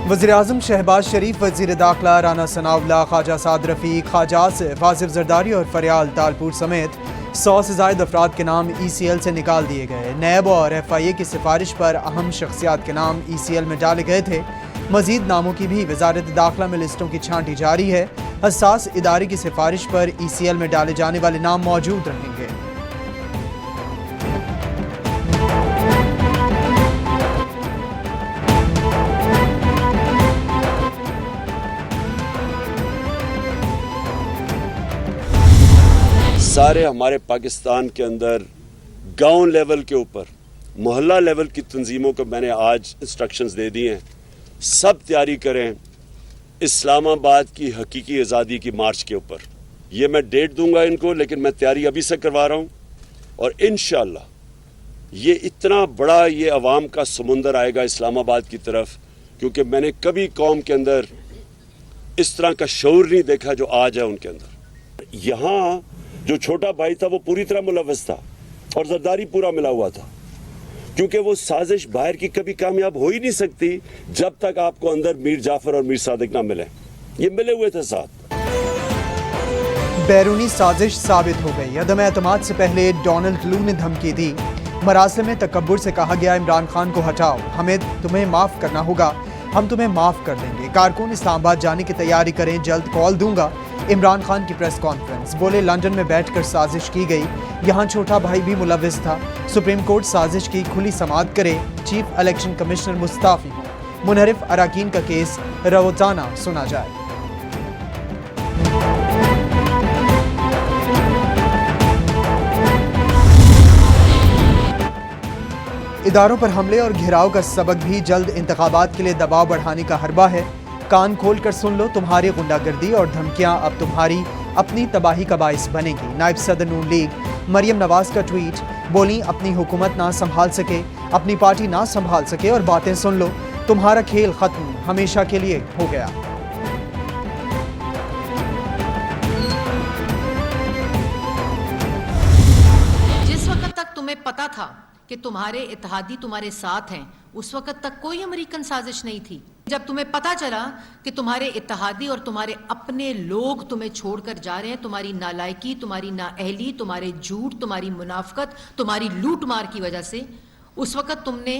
वज़ीर-ए-आज़म शहबाज शरीफ, वज़ीर दाखिला राना सनाउल्लाह, ख्वाजा साद रफ़ीक, ख्वाजा आसिफ, वासिफ जरदारी और फरियाल तालपुर समेत 100 से ज़ायद अफराद के नाम ECL से निकाल दिए गए। नैब और FIA की सिफारिश पर अहम शख्सियात के नाम ECL में डाले गए थे। मज़ीद नामों की भी वज़ारत दाखिला में लिस्टों की छांटी जारी है। हसास इदारे की सिफारिश पर ECL में डाले जाने वाले नाम मौजूद रहेंगे। सारे हमारे पाकिस्तान के अंदर गांव लेवल के ऊपर मोहल्ला लेवल की तंजीमों को मैंने आज इंस्ट्रक्शंस दे दिए हैं। सब तैयारी करें इस्लामाबाद की हकीकी आज़ादी की मार्च के ऊपर। ये मैं डेट दूंगा इनको, लेकिन मैं तैयारी अभी से करवा रहा हूँ और इंशाअल्लाह ये इतना बड़ा ये अवाम का समुंदर आएगा इस्लामाबाद की तरफ, क्योंकि मैंने कभी कौम के अंदर इस तरह का शऊर नहीं देखा जो आज है उनके अंदर। यहाँ जो छोटा भाई था वो पूरी तरह मुलव्वस था और जरदारी पूरा मिला हुआ था, क्योंकि वो साजिश बाहर की कभी कामयाब हो ही नहीं सकती जब तक आपको अंदर मीर जाफर और मीर सादिक ना मिले। ये मिले हुए थे साथ। बैरूनी साजिश साबित हो गई। अदम एतमाद से पहले डोनाल्ड लू ने धमकी दी। मरासिम में तकब्बुर से कहा गया इमरान खान को हटाओ, हमें तुम्हें माफ करना होगा, हम तुम्हें माफ कर देंगे। कारकुन इस्लामाबाद जाने की तैयारी करें, जल्द कॉल दूंगा। इमरान खान की प्रेस कॉन्फ्रेंस। बोले लंदन में बैठकर साजिश की गई, यहाँ छोटा भाई भी मुलव्विस था। सुप्रीम कोर्ट साजिश की खुली समाअत करे, चीफ इलेक्शन कमिश्नर मुस्ताफी हो, मुनहरिफ अराकीन का केस रोजाना सुना जाए। इदारों पर हमले और घेराव का सबक भी जल्द इंतखाबात के लिए दबाव बढ़ाने का हरबा है। कान खोल कर सुन लो, तुम्हारी गुंडागर्दी और धमकियां अब तुम्हारी अपनी तबाही का बाइस बनेगी। नायब सदर नून लीग मरियम नवाज का ट्वीट। बोली अपनी हुकूमत ना संभाल सके, अपनी पार्टी ना संभाल सके और बातें सुन लो, तुम्हारा खेल खत्म हमेशा के लिए हो गया। जिस वक्त तक तुम्हें पता था कि तुम्हारे इत्तेहादी तुम्हारे साथ हैं, उस वक्त तक कोई अमेरिकन साजिश नहीं थी। जब तुम्हें पता चला कि तुम्हारे इत्तेहादी और तुम्हारे अपने लोग तुम्हें छोड़कर जा रहे हैं, तुम्हारी नालायकी, तुम्हारी नाअहली, तुम्हारे झूठ, तुम्हारी मुनाफकत, तुम्हारी लूट मार की वजह से, उस वक्त तुमने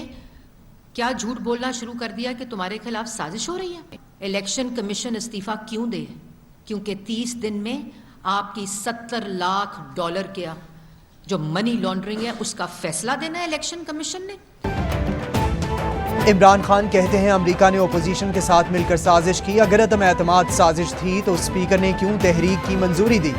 क्या झूठ बोलना शुरू कर दिया कि तुम्हारे खिलाफ साजिश हो रही है। इलेक्शन कमीशन इस्तीफा क्यों दे? क्योंकि 30 दिन में आपकी $70 लाख का जो मनी लॉन्ड्रिंग है उसका फैसला देना है इलेक्शन कमीशन ने। इमरान खान कहते हैं अमेरिका ने ओपोजिशन के साथ मिलकर साजिश की। अगर अदम एतमाद साजिश थी तो स्पीकर ने क्यों तहरीक की मंजूरी दी?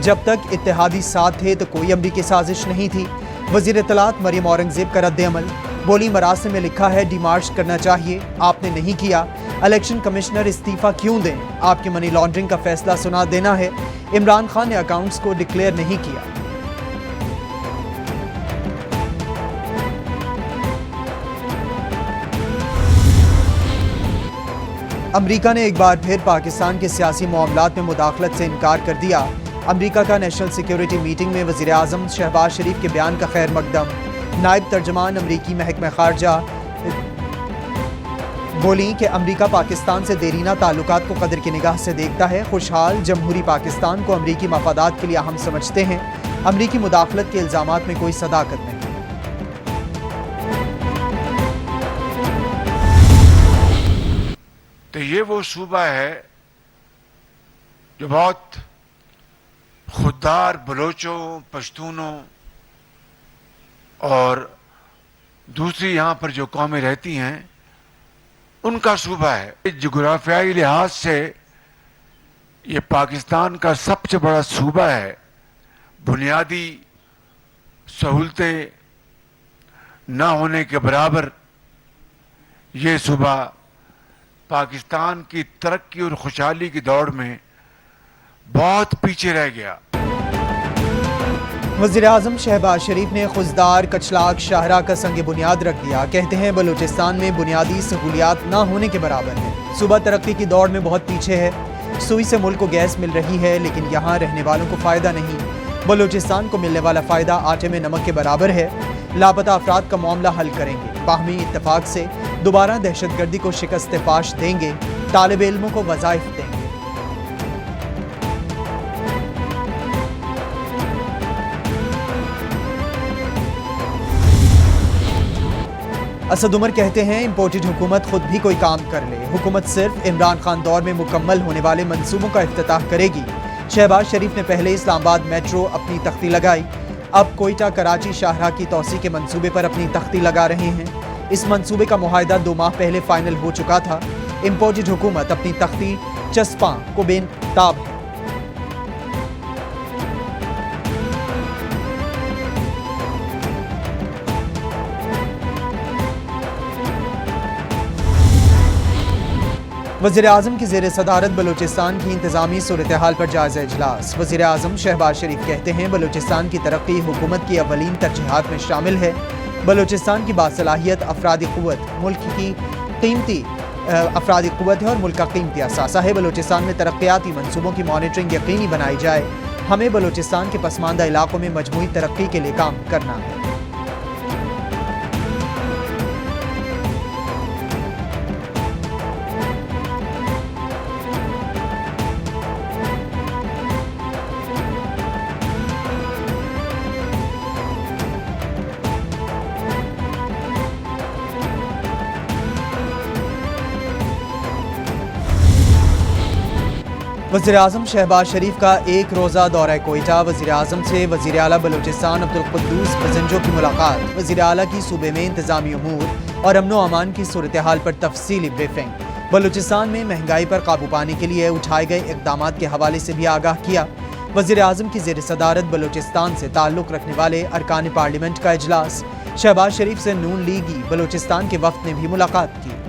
जब तक इत्तेहादी साथ थे तो कोई अमेरिकी साजिश नहीं थी। वज़ीर इत्तलात मरियम औरंगजेब का रद्द-ए-अमल। बोली मरासिम में लिखा है डिमार्च करना चाहिए, आपने नहीं किया। इलेक्शन कमिश्नर इस्तीफा क्यों दें? आपके मनी लॉन्ड्रिंग का फैसला सुना देना है। इमरान खान ने अकाउंट्स को डिक्लेयर नहीं किया। अमेरिका ने एक बार फिर पाकिस्तान के सियासी मामलात में मुदाखलत से इनकार कर दिया। अमेरिका का नेशनल सिक्योरिटी मीटिंग में वज़ीर-ए-आज़म शहबाज शरीफ के बयान का खैर मकदम। नायब तर्जमान अमेरिकी महकमा खारजा बोली कि अमेरिका पाकिस्तान से देरीना ताल्लुकात को कदर की निगाह से देखता है। खुशहाल जमहूरी पाकिस्तान को अमेरिकी मफादात के लिए अहम समझते हैं। अमेरिकी मुदाखलत के इल्ज़ामात में कोई सदाकत नहीं। तो ये वो सूबा है जो बहुत खुददार बलोचों, पश्तूनों और दूसरी यहाँ पर जो कौमें रहती हैं उनका सूबा है। जोग्राफियाई लिहाज से ये पाकिस्तान का सबसे बड़ा सूबा है। बुनियादी सहूलतें न होने के बराबर ये सूबा पाकिस्तान की तरक्की और खुशहाली की दौड़ में बहुत पीछे रह गया। वज़ीर-ए-आज़म शहबाज शरीफ ने खुजदार कचलाक शाहरा का संग बुनियाद रख दिया। कहते हैं बलूचिस्तान में बुनियादी सहूलियात ना होने के बराबर है। सूबा तरक्की की दौड़ में बहुत पीछे है। सुई से मुल्क को गैस मिल रही है, लेकिन यहाँ रहने वालों को फ़ायदा नहीं। बलूचिस्तान को मिलने वाला फ़ायदा आटे में नमक के बराबर है। लापता अफराद का मामला हल करेंगे। बाहमी इत्तफाक से दोबारा दहशतगर्दी को शिकस्त पाश देंगे, तालिब इल्मों को वज़ाइफ देंगे। असद उमर कहते हैं इंपोर्टेड हुकूमत खुद भी कोई काम कर ले, हुकूमत सिर्फ इमरान खान दौर में मुकम्मल होने वाले मंसूबों का इफ्तिताह करेगी। शहबाज शरीफ ने पहले इस्लामाबाद मेट्रो अपनी तख्ती लगाई, अब कोयटा कराची शाहराह की तौसी के मंसूबे पर अपनी तख्ती लगा रहे हैं। इस मंसूबे का मुआहिदा 2 माह पहले फाइनल हो चुका था। इंपोर्टेड हुकूमत अपनी तख्ती चस्पां को बेनताब है। वज़ीर आज़म की ज़ेर सदारत बलूचिस्तान की इंतज़ामी सूरत हाल पर जायज़ा इजलास। वज़ीर आज़म शहबाज शरीफ कहते हैं बलूचिस्तान की तरक्की हुकूमत की अव्वलीन तरजीहात में शामिल है। बलूचिस्तान की बासलाहियत अफरादी क़ुव्वत मुल्क की कीमती अफरादी क़ुव्वत है और मुल्क का कीमती असासा है। बलूचिस्तान में तरक्याती मंसूबों की मॉनिटरिंग यकीनी बनाई जाए। हमें बलूचिस्तान के पसमानदा इलाकों में मजमूई तरक्की के लिए काम करना है। वज़ीर आज़म शहबाज शरीफ का एक रोज़ा दौरा कोयटा। वज़ीर आज़म से वज़ीर आला बलूचिस्तान अब्दुल कुद्दूस बजंजो की मुलाकात। वज़ीर आला की सूबे में इंतज़ामी उमूर और अमनो अमान की सूरत हाल पर तफसीली ब्रीफिंग। बलूचिस्तान में महंगाई पर काबू पाने के लिए उठाए गए इक़दामात के हवाले से भी आगाह किया। वज़ीर आज़म की ज़ेर सदारत बलूचिस्तान से ताल्लुक़ रखने वाले अरकान पार्लियामेंट का इजलास। शहबाज शरीफ से नून लीगी बलूचिस्तान के वफ़द ने भी मुलाकात की।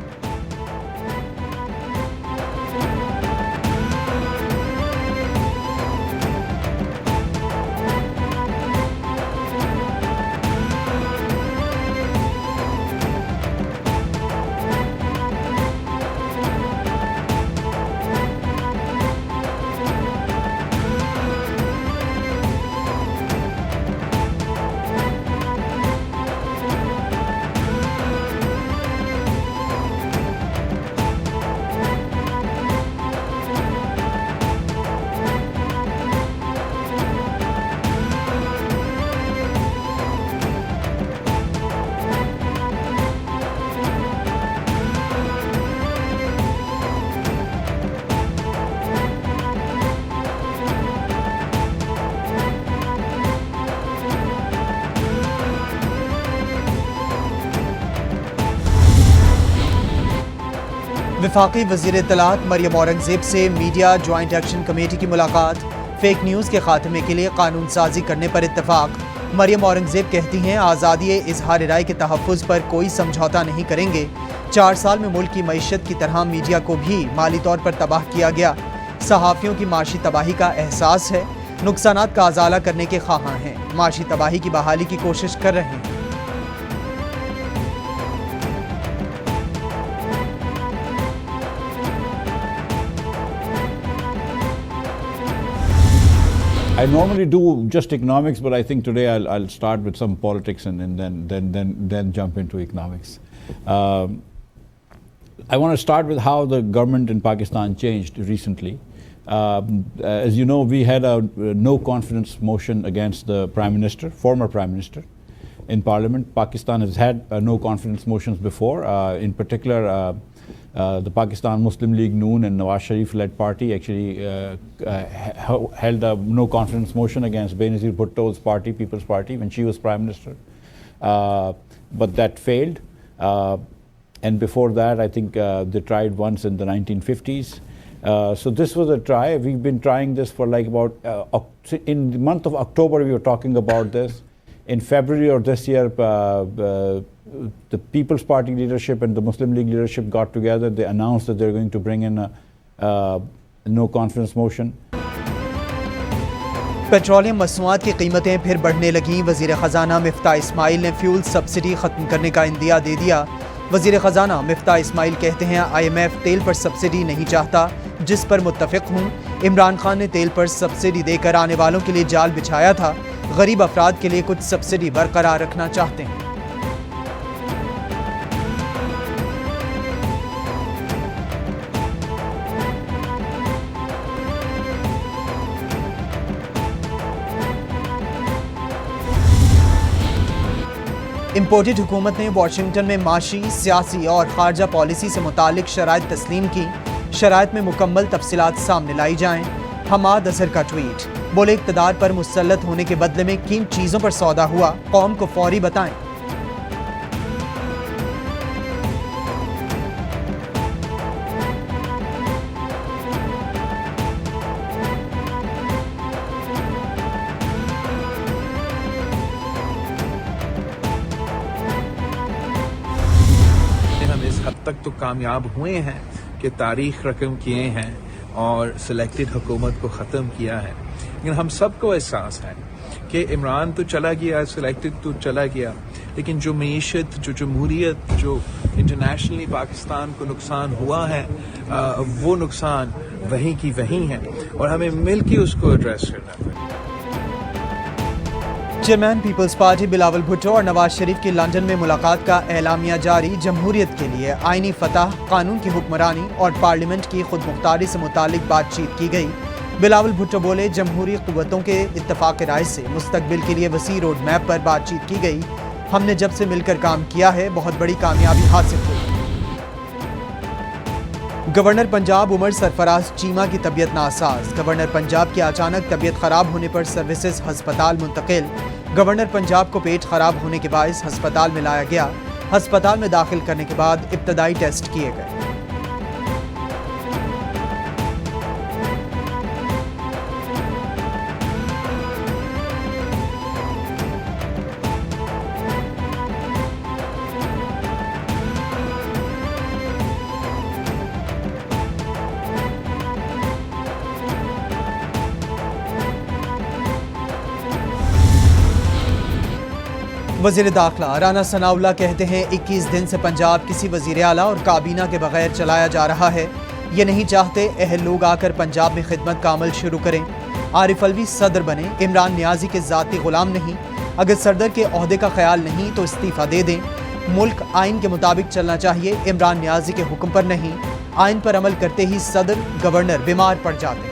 वफाकी वज़ीर इत्तलात मरियम औरंगज़ेब से मीडिया जॉइंट एक्शन कमेटी की मुलाकात। फेक न्यूज़ के खात्मे के लिए कानून साजी करने पर इत्तफाक। मरियम औरंगज़ेब कहती हैं आज़ादी इजहार राय के तहफ़्फ़ुज़ पर कोई समझौता नहीं करेंगे। 4 साल में मुल्क की मईशत की तरह मीडिया को भी माली तौर पर तबाह किया गया। सहाफ़ियों की माशी तबाही का एहसास है, नुकसानात का अजाला करने के ख्वाहां हैं, माशी तबाही की बहाली की कोशिश कर रहे हैं। I normally do just economics, but I think today I'll start with some politics and then jump into economics. I want to start with how the government in Pakistan changed recently. As you know, we had a no confidence motion against the Prime Minister, former Prime Minister, in Parliament. Pakistan has had no confidence motions before. In particular, the Pakistan Muslim League Noon and Nawaz Sharif-led party actually held a no confidence motion against Benazir Bhutto's party, People's Party, when she was Prime Minister. But that failed. And before that, I think they tried once in the 1950s. So this was a try. We've been trying this for like about, in the month of October, we were talking about this. In February of this year, the People's Party leadership and the Muslim League leadership got together. They announced that they're going to bring in a no confidence motion. Petroleum मसनूआत की कीमतें फिर बढ़ने लगीं। वज़ीर ख़ज़ाना मिफ्ता इस्माइल ने fuel subsidy ख़त्म करने का इंदिया दे दिया। वज़ीर ख़ज़ाना मिफ्ता इस्माइल कहते हैं IMF तेल पर सब्सिडी नहीं चाहता, जिस पर मुत्तफ़िक़ हूँ। इमरान खान ने तेल पर सब्सिडी देकर आने वालों के लिए जाल बिछाया था। गरीब अफराद के लिए कुछ सब्सिडी बरकरार रखना चाहते हैं। امپورٹڈ حکومت نے واشنگٹن میں معاشی، سیاسی اور خارجہ پالیسی سے متعلق شرائط تسلیم کی، شرائط میں مکمل تفصیلات سامنے لائی جائیں۔ حماد اظہر کا ٹویٹ، بولے اقتدار پر مسلط ہونے کے بدلے میں کن چیزوں پر سودا ہوا، قوم کو فوری بتائیں۔ ہم اس حد تک تو کامیاب ہوئے ہیں کہ تاریخ رقم کیے ہیں اور سلیکٹڈ حکومت کو ختم کیا ہے، لیکن ہم سب کو احساس ہے کہ عمران تو چلا گیا، سلیکٹڈ تو چلا گیا، لیکن جو معیشت، جو جمہوریت، جو انٹرنیشنلی پاکستان کو نقصان ہوا ہے، وہ نقصان وہیں کی وہیں ہے اور ہمیں مل کے اس کو ایڈریس کرنا پڑے۔ Chairman peoples party Bilawal Bhutto اور نواز شریف کی لندن میں ملاقات کا اعلامیہ جاری، جمہوریت کے لیے آئینی فتح، قانون کی حکمرانی اور پارلیمنٹ کی خود مختاری سے متعلق بات چیت کی گئی۔ بلاول بھٹو بولے، جمہوری قوتوں کے اتفاق رائے سے مستقبل کے لیے وسیع روڈ میپ پر بات چیت کی گئی۔ ہم نے جب سے مل کر کام کیا ہے، بہت بڑی کامیابی حاصل ہوئی۔ گورنر پنجاب عمر سرفراز چیمہ کی طبیعت ناساز، گورنر پنجاب کی اچانک طبیعت خراب ہونے پر سروسز ہسپتال منتقل۔ گورنر پنجاب کو پیٹ خراب ہونے کے باعث ہسپتال میں لایا گیا، ہسپتال میں داخل کرنے کے بعد ابتدائی ٹیسٹ کیے گئے۔ وزیر داخلہ رانا ثناءاللہ کہتے ہیں 21 دن سے پنجاب کسی وزیر اعلیٰ اور کابینہ کے بغیر چلایا جا رہا ہے۔ یہ نہیں چاہتے اہل لوگ آ کر پنجاب میں خدمت کا عمل شروع کریں۔ عارف الوی صدر بنے، عمران نیازی کے ذاتی غلام نہیں۔ اگر صدر کے عہدے کا خیال نہیں تو استعفیٰ دے دیں۔ ملک آئین کے مطابق چلنا چاہیے، عمران نیازی کے حکم پر نہیں۔ آئین پر عمل کرتے ہی صدر، گورنر بیمار پڑ جاتے ہیں۔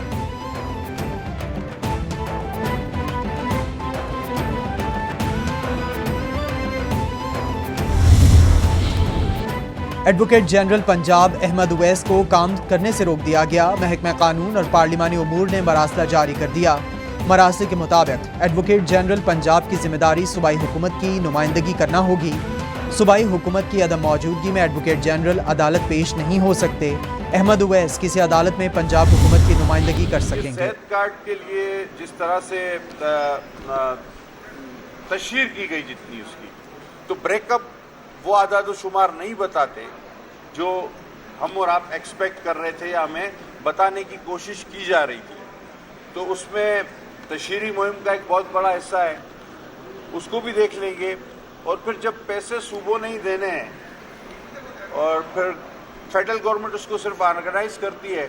ایڈوکیٹ جنرل پنجاب احمد اویس کو کام کرنے سے روک دیا گیا، محکمہ قانون اور پارلیمانی امور نے مراسلہ جاری کر دیا۔ مراسل کے مطابق ایڈوکیٹ جنرل پنجاب کی ذمہ داری صوبائی حکومت کی نمائندگی کرنا ہوگی۔ صوبائی حکومت کی عدم موجودگی میں ایڈوکیٹ جنرل عدالت پیش نہیں ہو سکتے۔ احمد اویس کسی عدالت میں پنجاب حکومت کی نمائندگی کر سکیں گے۔ صحت کارڈ کے لیے جس طرح سے تشہیر کی گئی جتنی اس کی، تو بریک اپ وہ اعداد و شمار نہیں بتاتے جو ہم اور آپ ایکسپیکٹ کر رہے تھے یا ہمیں بتانے کی کوشش کی جا رہی تھی۔ تو اس میں تشہیری مہم کا ایک بہت بڑا حصہ ہے، اس کو بھی دیکھ لیں گے۔ اور پھر جب پیسے صوبوں نہیں دینے ہیں اور پھر فیڈرل گورنمنٹ اس کو صرف آرگنائز کرتی ہے،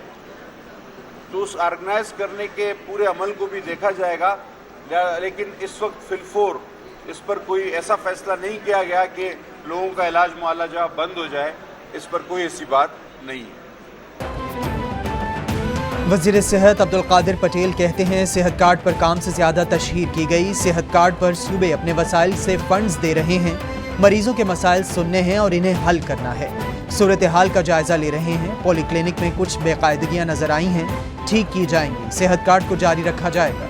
تو اس آرگنائز کرنے کے پورے عمل کو بھی دیکھا جائے گا۔ لیکن اس وقت فی الفور اس پر کوئی ایسا فیصلہ نہیں کیا گیا کہ لوگوں کا علاج معالجہ بند ہو جائے، اس پر کوئی ایسی بات نہیں ہے۔ وزیر صحت عبدالقادر پٹیل کہتے ہیں صحت کارڈ پر کام سے زیادہ تشہیر کی گئی۔ صحت کارڈ پر صوبے اپنے وسائل سے فنڈز دے رہے ہیں، مریضوں کے مسائل سننے ہیں اور انہیں حل کرنا ہے۔ صورتحال کا جائزہ لے رہے ہیں۔ پولی کلینک میں کچھ بے قاعدگیاں نظر آئی ہیں، ٹھیک کی جائیں گی۔ صحت کارڈ کو جاری رکھا جائے گا۔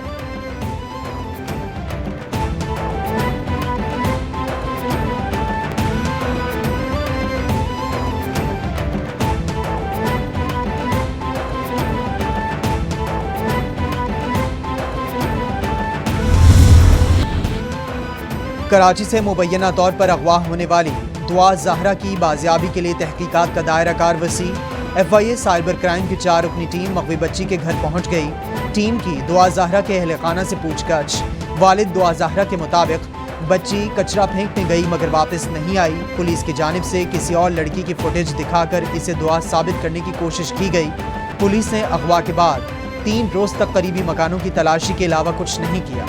کراچی سے مبینہ طور پر اغوا ہونے والی دعا زہرا کی بازیابی کے لیے تحقیقات کا دائرہ کار وسیع۔ FIA سائبر کرائم کی 4 رکنی ٹیم مغوی بچی کے گھر پہنچ گئی۔ ٹیم کی دعا زہرا کے اہل خانہ سے پوچھ گچھ۔ والد دعا زہرا کے مطابق بچی کچرا پھینکنے گئی مگر واپس نہیں آئی۔ پولیس کی جانب سے کسی اور لڑکی کی فوٹیج دکھا کر اسے دعا ثابت کرنے کی کوشش کی گئی۔ پولیس نے اغوا کے بعد 3 روز تک قریبی مکانوں کی تلاشی کے علاوہ کچھ نہیں کیا۔